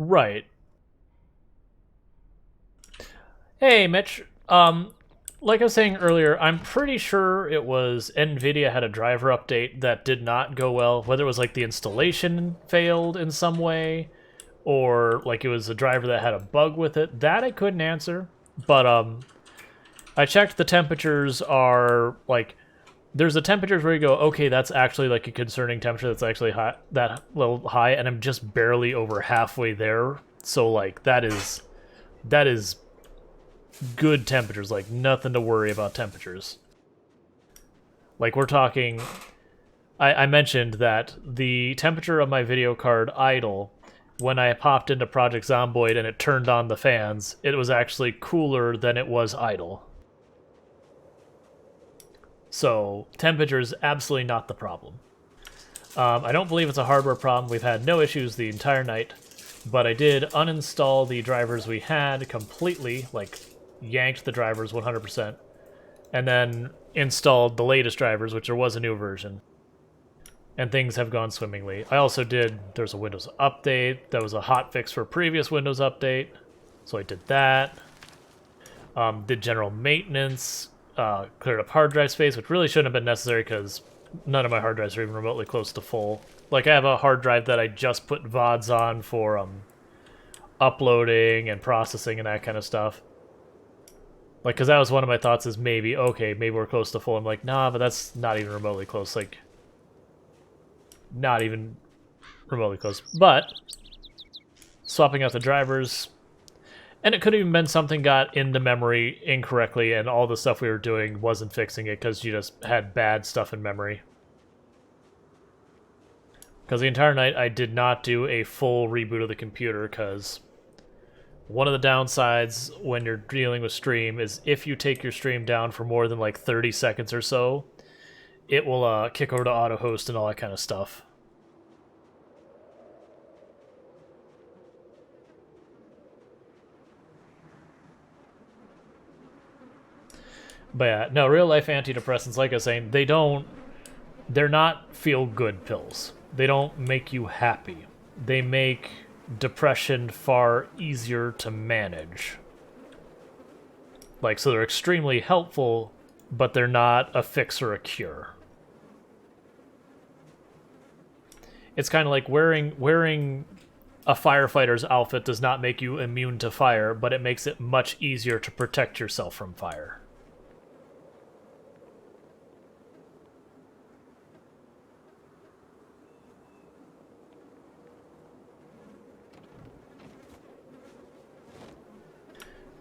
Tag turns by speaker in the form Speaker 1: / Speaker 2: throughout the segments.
Speaker 1: Right. Hey, Mitch. Like I was saying earlier, I'm pretty sure it was NVIDIA had a driver update that did not go well. Whether it was like the installation failed in some way, or like it was a driver that had a bug with it, that I couldn't answer. But I checked the temperatures are like there's the temperatures where you go, okay, that's actually like a concerning temperature that's actually high, that little high, and I'm just barely over halfway there. So like that is good temperatures, like nothing to worry about temperatures. Like we're talking, I mentioned that the temperature of my video card idle when I popped into Project Zomboid and it turned on the fans, it was actually cooler than it was idle. So temperature is absolutely not the problem. I don't believe it's a hardware problem. We've had no issues the entire night, but I did uninstall the drivers we had completely, like yanked the drivers 100%, and then installed the latest drivers, which there was a new version. And things have gone swimmingly. I also did, there's a Windows update. That was a hot fix for a previous Windows update. So I did that. Did general maintenance, cleared up hard drive space, which really shouldn't have been necessary because none of my hard drives are even remotely close to full. Like I have a hard drive that I just put VODs on for uploading and processing and that kind of stuff. Like, because that was one of my thoughts is maybe, okay, maybe we're close to full. I'm like, nah, but that's not even remotely close. Like, not even remotely close. But swapping out the drivers, and it could have even been something got into memory incorrectly, and all the stuff we were doing wasn't fixing it because you just had bad stuff in memory. Because the entire night I did not do a full reboot of the computer because one of the downsides when you're dealing with stream is if you take your stream down for more than like 30 seconds or so, it will kick over to auto host and all that kind of stuff. But yeah, no, real life antidepressants, like I was saying, they're not feel good pills. They don't make you happy. They make depression far easier to manage. Like, so they're extremely helpful, but they're not a fix or a cure. It's kind of like wearing a firefighter's outfit does not make you immune to fire, but it makes it much easier to protect yourself from fire.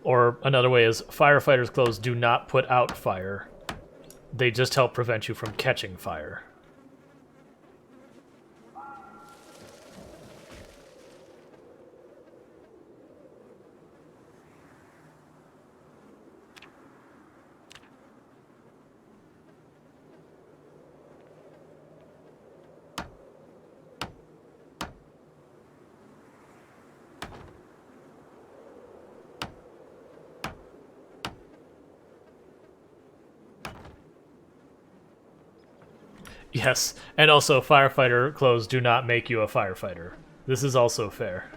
Speaker 1: Or another way is firefighters' clothes do not put out fire. They just help prevent you from catching fire. Yes, and also firefighter clothes do not make you a firefighter. This is also fair.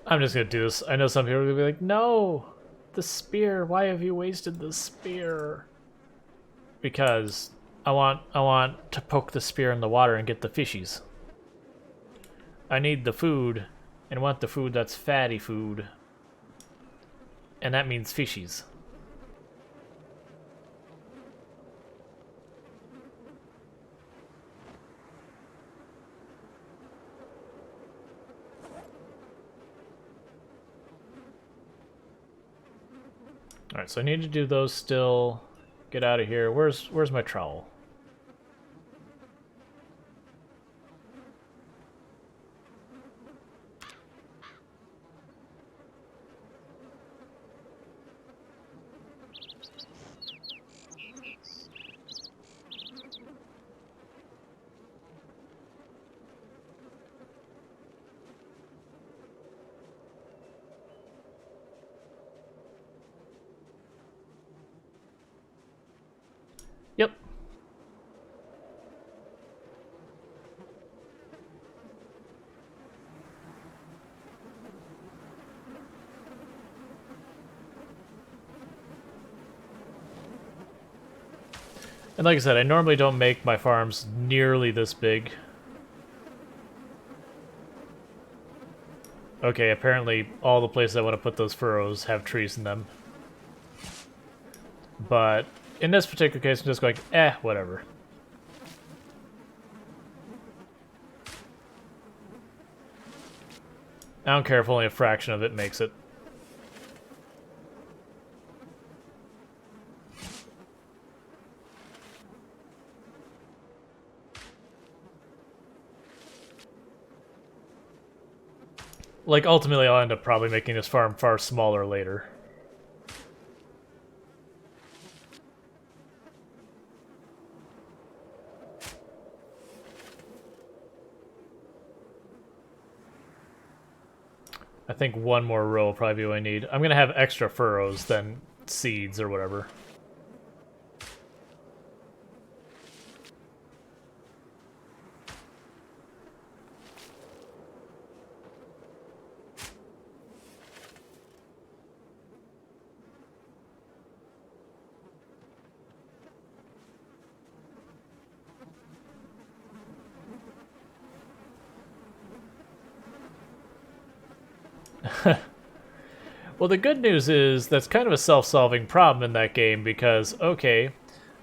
Speaker 1: I'm just gonna do this. I know some people are gonna be like, no, the spear. Why have you wasted the spear? Because I want to poke the spear in the water and get the fishies. I need the food, and want the food that's fatty food, and that means fishies. All right, so I need to do those still. Get out of here. Where's my trowel? And like I said, I normally don't make my farms nearly this big. Okay, apparently all the places I want to put those furrows have trees in them. But in this particular case, I'm just going, whatever. I don't care if only a fraction of it makes it. Like, ultimately, I'll end up probably making this farm far smaller later. I think one more row will probably be what I need. I'm going to have extra furrows than seeds or whatever. Well, the good news is that's kind of a self-solving problem in that game because, okay,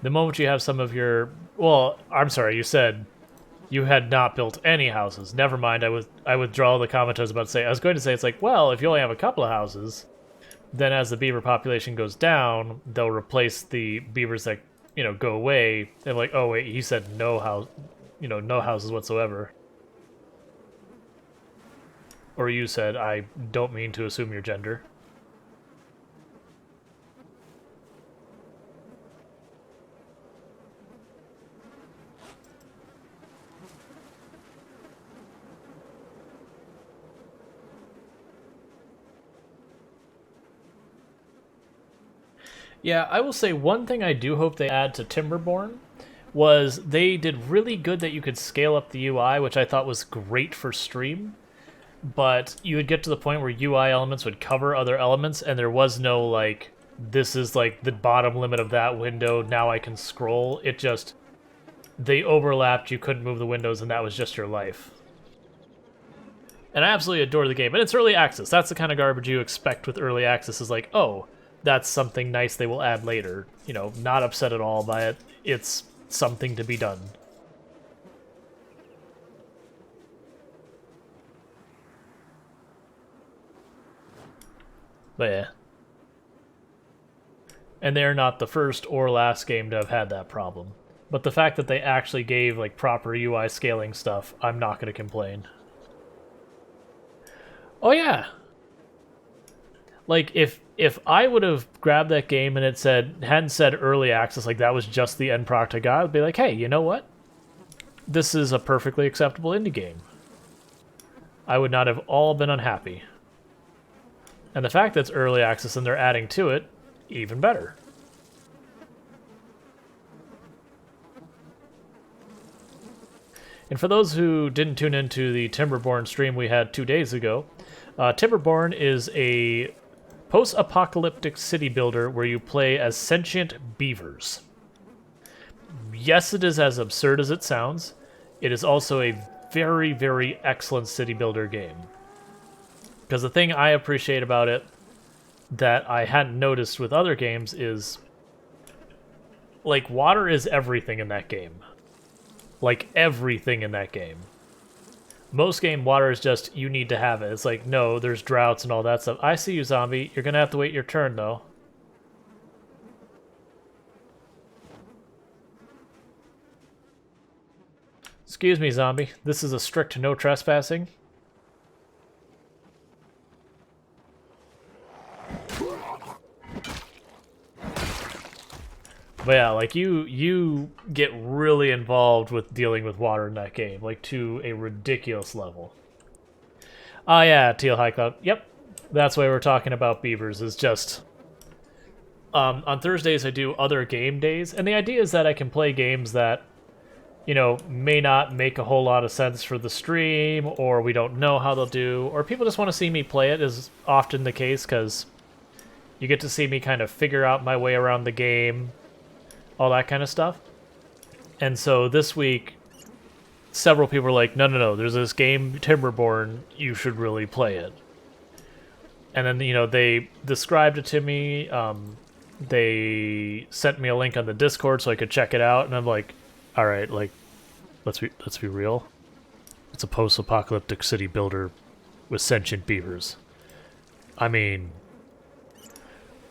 Speaker 1: the moment you have some of your... Well, I'm sorry, you said you had not built any houses. Never mind, I withdraw the comment I was about to say. I was going to say, it's like, well, if you only have a couple of houses, then as the beaver population goes down, they'll replace the beavers that, you know, go away. And like, oh wait, he said no house, you know, no houses whatsoever. Or you said, I don't mean to assume your gender. Yeah, I will say one thing I do hope they add to Timberborn was they did really good that you could scale up the UI, which I thought was great for stream. But you would get to the point where UI elements would cover other elements, and there was no, like, this is, like, the bottom limit of that window, now I can scroll. It just, they overlapped, you couldn't move the windows, and that was just your life. And I absolutely adore the game, and it's early access. That's the kind of garbage you expect with early access, is like, oh, that's something nice they will add later. You know, not upset at all by it. It's something to be done. But yeah. And they're not the first or last game to have had that problem. But the fact that they actually gave like proper UI scaling stuff, I'm not going to complain. Oh yeah. Like if I would have grabbed that game and it hadn't said early access, like that was just the end product I got, I'd be like, hey, you know what? This is a perfectly acceptable indie game. I would not have all been unhappy. And the fact that it's early access and they're adding to it, even better. And for those who didn't tune into the Timberborn stream we had 2 days ago, Timberborn is a post-apocalyptic city builder where you play as sentient beavers. Yes, it is as absurd as it sounds. It is also a very, very excellent city builder game. Because the thing I appreciate about it that I hadn't noticed with other games is, like, water is everything in that game. Like, everything in that game. Most game, water is just, you need to have it. It's like, no, there's droughts and all that stuff. I see you, zombie. You're gonna have to wait your turn, though. Excuse me, zombie. This is a strict no trespassing. But yeah, like, you get really involved with dealing with water in that game, like, to a ridiculous level. Ah, yeah, Teal High Cloud. Yep, that's why we're talking about beavers, is just... on Thursdays I do other game days, and the idea is that I can play games that, you know, may not make a whole lot of sense for the stream, or we don't know how they'll do, or people just want to see me play it, is often the case, because you get to see me kind of figure out my way around the game, all that kind of stuff. And so this week, several people were like, no, there's this game, Timberborn, you should really play it. And then, you know, they described it to me. They sent me a link on the Discord so I could check it out. And I'm like, all right, like, let's be real. It's a post-apocalyptic city builder with sentient beavers. I mean,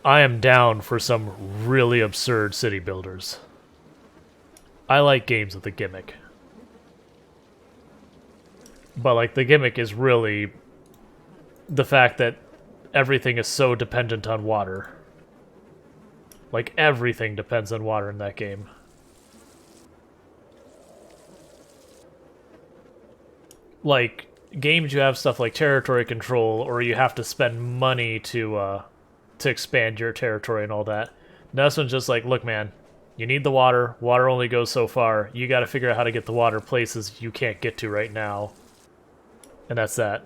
Speaker 1: I am down for some really absurd city builders. I like games with a gimmick. But, like, the gimmick is really the fact that everything is so dependent on water. Like, everything depends on water in that game. Like, games you have stuff like territory control, or you have to spend money to expand your territory and all that. Now this one's just like, look, man, you need the water. Water only goes so far. You gotta figure out how to get the water places you can't get to right now. And that's that.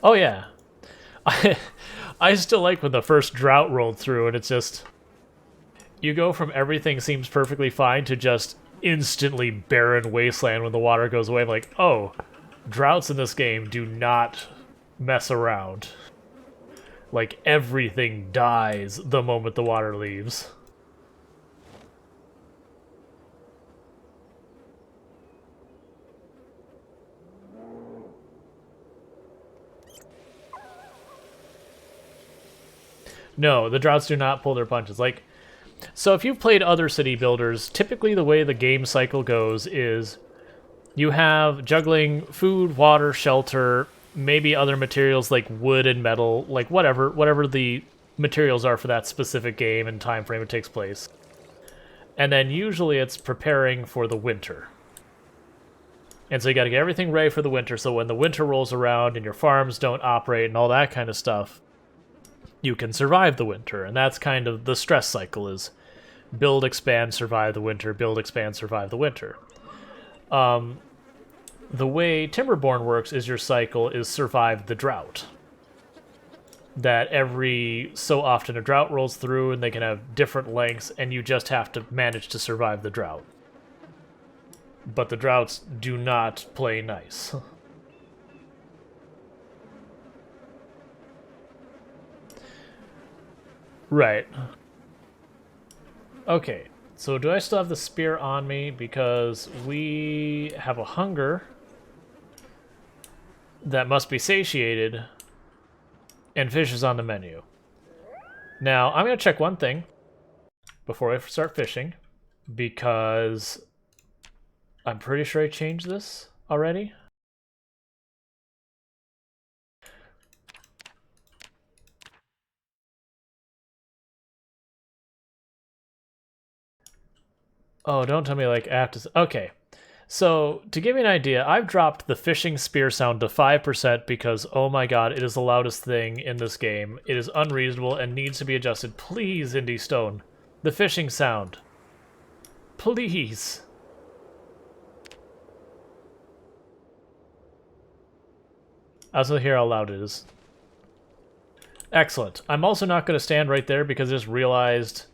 Speaker 1: Oh, yeah. I still like when the first drought rolled through and it's just... You go from everything seems perfectly fine to just instantly barren wasteland when the water goes away. I'm like, oh, droughts in this game do not mess around. Like, everything dies the moment the water leaves. No, the droughts do not pull their punches. Like, so if you've played other city builders, typically the way the game cycle goes is you have juggling food, water, shelter, maybe other materials like wood and metal, like whatever the materials are for that specific game and time frame it takes place. And then usually it's preparing for the winter. And so you got to get everything ready for the winter, so when the winter rolls around and your farms don't operate and all that kind of stuff, you can survive the winter. And that's kind of the stress cycle, is build, expand, survive the winter, build, expand, survive the winter. The way Timberborn works is your cycle is survive the drought. That every so often a drought rolls through and they can have different lengths and you just have to manage to survive the drought. But the droughts do not play nice. Right. Okay, so do I still have the spear on me? Because we have a hunger that must be satiated, and fish is on the menu. Now, I'm going to check one thing before I start fishing, because I'm pretty sure I changed this already. Oh, don't tell me, like, I have to... Okay. So, to give you an idea, I've dropped the fishing spear sound to 5% because, oh my god, it is the loudest thing in this game. It is unreasonable and needs to be adjusted. Please, Indie Stone. The fishing sound. Please. I also hear how loud it is. Excellent. I'm also not going to stand right there because I just realized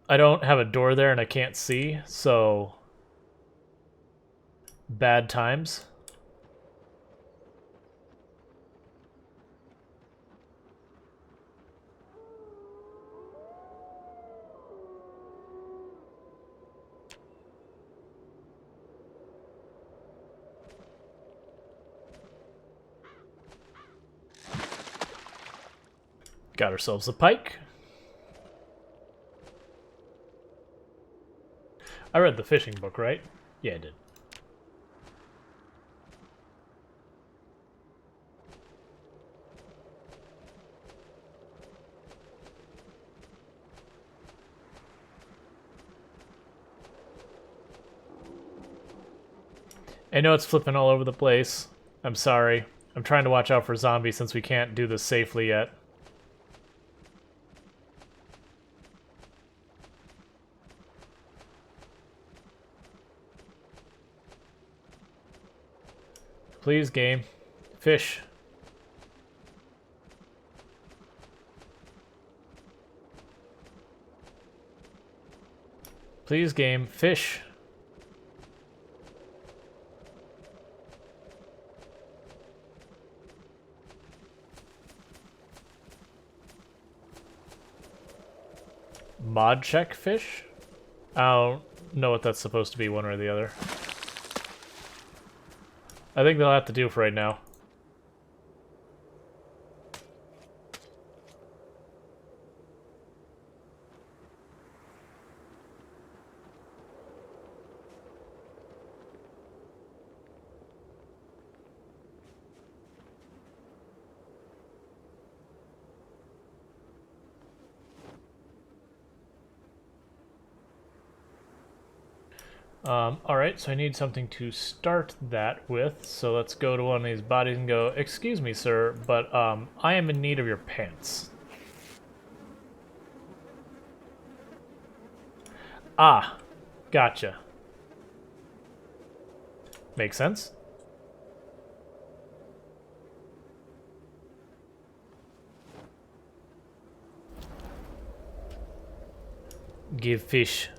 Speaker 1: I don't have a door there and I can't see, so... Bad times. Got ourselves a pike. I read the fishing book, right? Yeah, I did. I know it's flipping all over the place. I'm sorry. I'm trying to watch out for zombies since we can't do this safely yet. Please, game. Fish. Please, game. Fish. Mod check fish? I don't know what that's supposed to be, one or the other. I think they'll have to do for right now. Alright, so I need something to start that with, so let's go to one of these bodies and go, excuse me, sir, but, I am in need of your pants. Ah, gotcha. Makes sense. Give fish.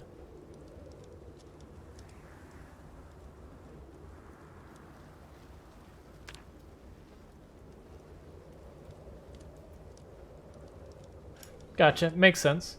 Speaker 1: Gotcha. Makes sense.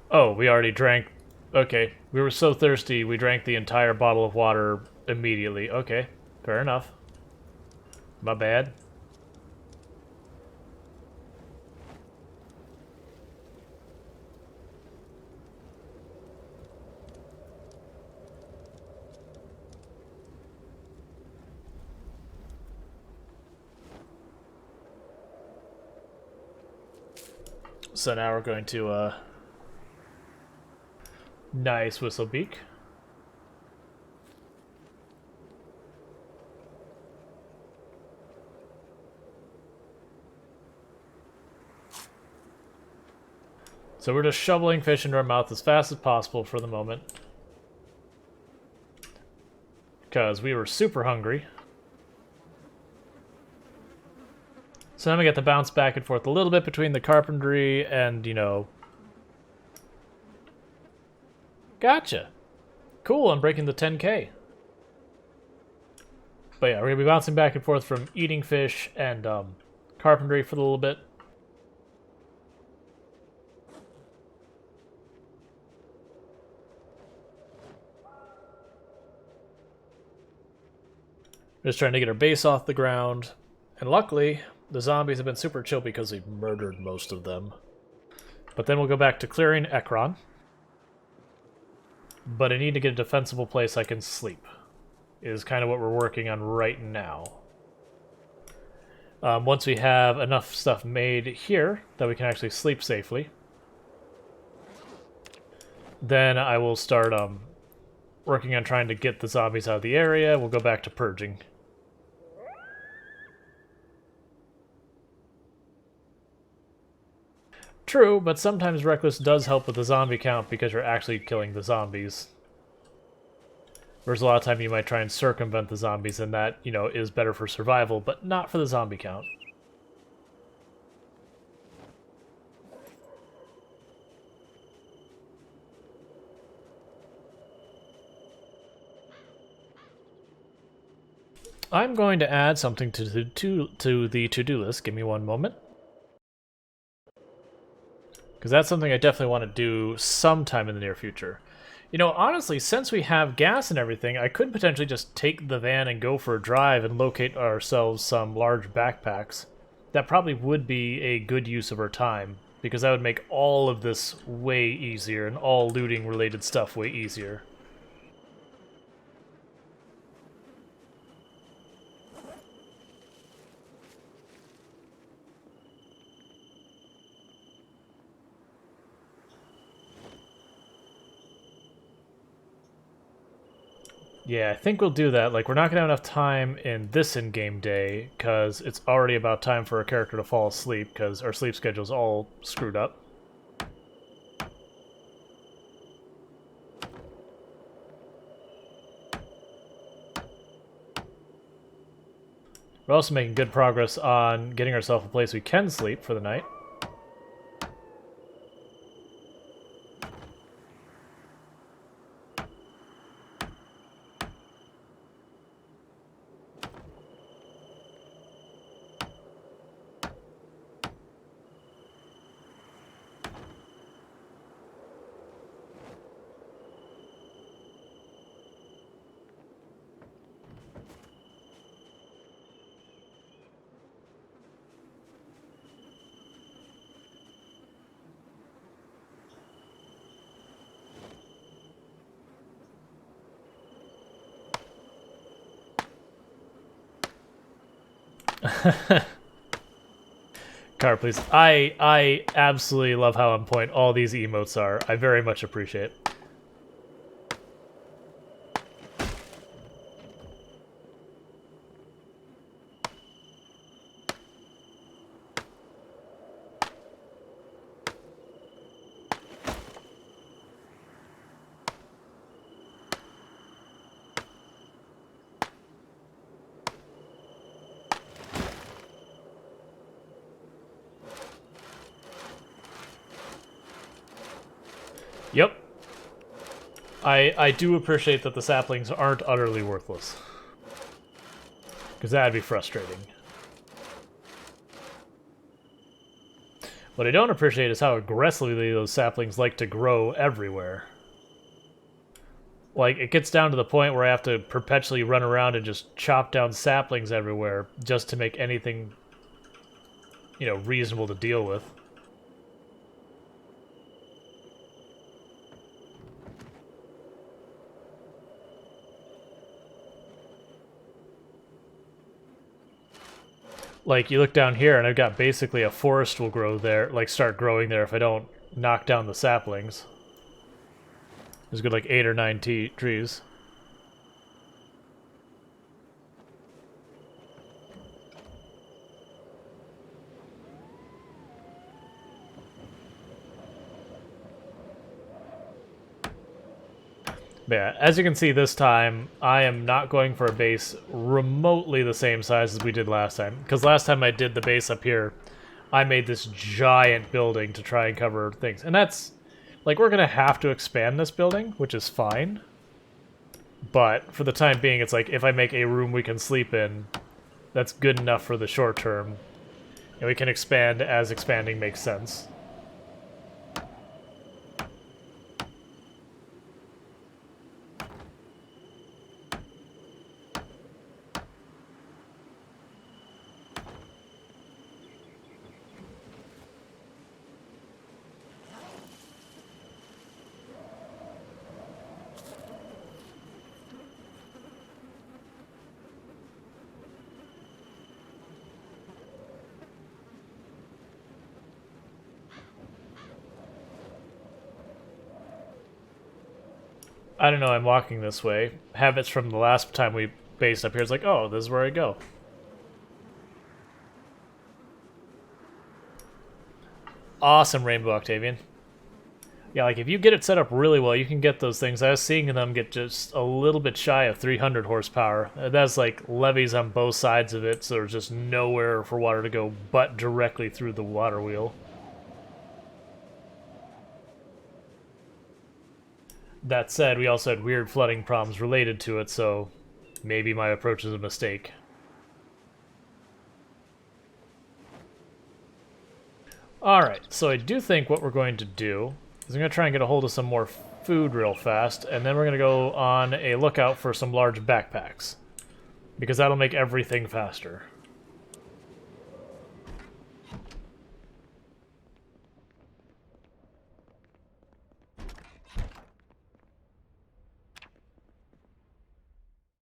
Speaker 1: Oh, we already drank. Okay. We were so thirsty, we drank the entire bottle of water immediately. Okay. Fair enough. My bad. So now we're going to, nice Whistlebeak. So we're just shoveling fish into our mouth as fast as possible for the moment. Because we were super hungry. So now we get to bounce back and forth a little bit between the carpentry and, you know... Gotcha! Cool, I'm breaking the 10K. But yeah, we're going to be bouncing back and forth from eating fish and carpentry for a little bit. Just trying to get our base off the ground. And luckily, the zombies have been super chill because we've murdered most of them. But then we'll go back to clearing Ekron. But I need to get a defensible place I can sleep. Is kind of what we're working on right now. Once we have enough stuff made here that we can actually sleep safely, then I will start working on trying to get the zombies out of the area. We'll go back to purging. True, but sometimes Reckless does help with the zombie count because you're actually killing the zombies. Whereas a lot of time you might try and circumvent the zombies, and that, you know, is better for survival, but not for the zombie count. I'm going to add something to the to-do list. Give me one moment. Because that's something I definitely want to do sometime in the near future. You know, honestly, since we have gas and everything, I could potentially just take the van and go for a drive and locate ourselves some large backpacks. That probably would be a good use of our time, because that would make all of this way easier, and all looting-related stuff way easier. Yeah, I think we'll do that. Like, we're not going to have enough time in this in-game day, because it's already about time for our character to fall asleep, because our sleep schedule's all screwed up. We're also making good progress on getting ourselves a place we can sleep for the night. Car, please. I absolutely love how on point all these emotes are. I very much appreciate it. Yep. I do appreciate that the saplings aren't utterly worthless. Because that'd be frustrating. What I don't appreciate is how aggressively those saplings like to grow everywhere. Like, it gets down to the point where I have to perpetually run around and just chop down saplings everywhere just to make anything, you know, reasonable to deal with. Like, you look down here, and I've got basically a forest will grow there, like, start growing there if I don't knock down the saplings. There's good, like, 8 or 9 trees. But yeah, as you can see this time, I am not going for a base remotely the same size as we did last time. Because last time I did the base up here, I made this giant building to try and cover things. And that's, like, we're going to have to expand this building, which is fine. But for the time being, it's like, if I make a room we can sleep in, that's good enough for the short term. And we can expand as expanding makes sense. I don't know, I'm walking this way. Habits from the last time we based up here, it's like, oh, this is where I go. Awesome, Rainbow Octavian. Yeah, like, if you get it set up really well, you can get those things. I was seeing them get just a little bit shy of 300 horsepower. That's, like, levees on both sides of it, so there's just nowhere for water to go but directly through the water wheel. That said, we also had weird flooding problems related to it, so maybe my approach is a mistake. Alright, so I do think what we're going to do is I'm going to try and get a hold of some more food real fast, and then we're going to go on a lookout for some large backpacks. Because that'll make everything faster.